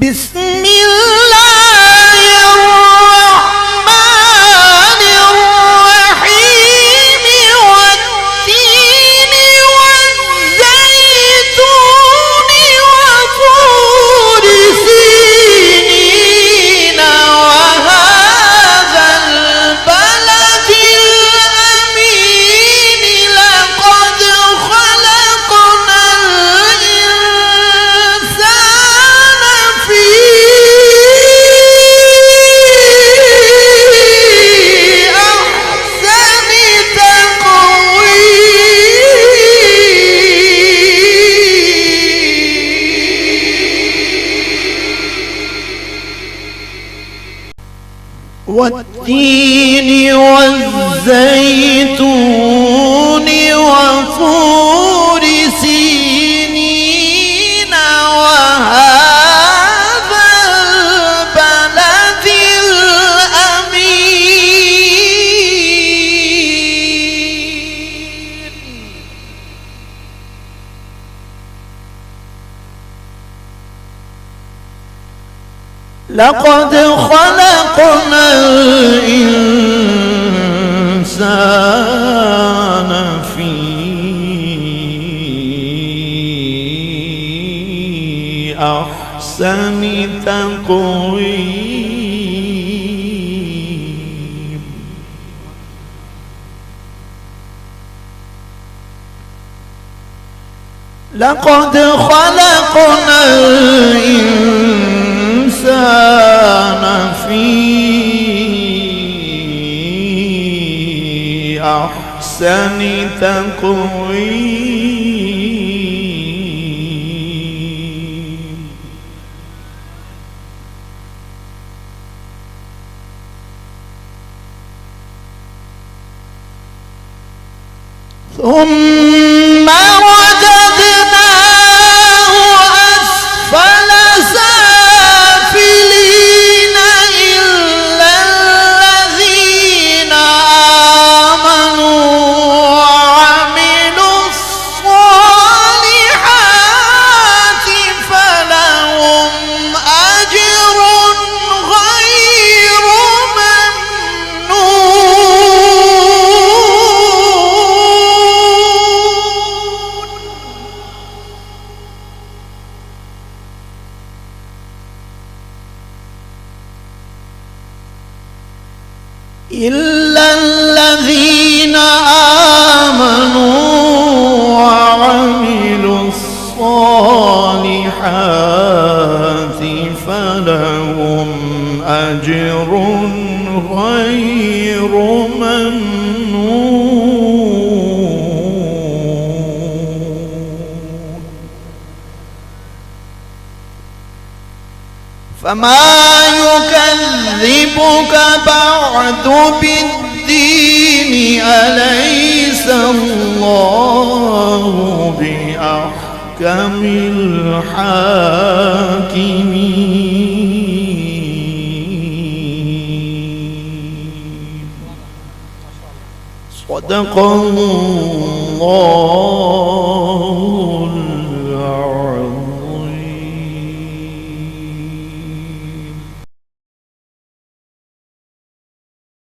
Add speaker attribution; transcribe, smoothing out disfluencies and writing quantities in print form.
Speaker 1: بسم الله الرحمن الرحيم والتين والزيتون وطور سينين وهذا البلد الأمين لقد خلقنا الإنسان في أحسن تقويم والتين والزيتون وطور سينين وهذا البلد الأمين لقد خلقنا الإنسان في أحسن تقويم لقد خلقنا الإنسان في أحسن تقويم ثم رددناه أسفل سافلين إلا الذين آمنوا وعملوا الصالحات فلهم أجر غير ممنون إلا الذين آمنوا وعملوا الصالحات فلهم أجر غير ممنون فما يكذبك بعد بالدين أليس الله بأحكم الحاكمين صدق الله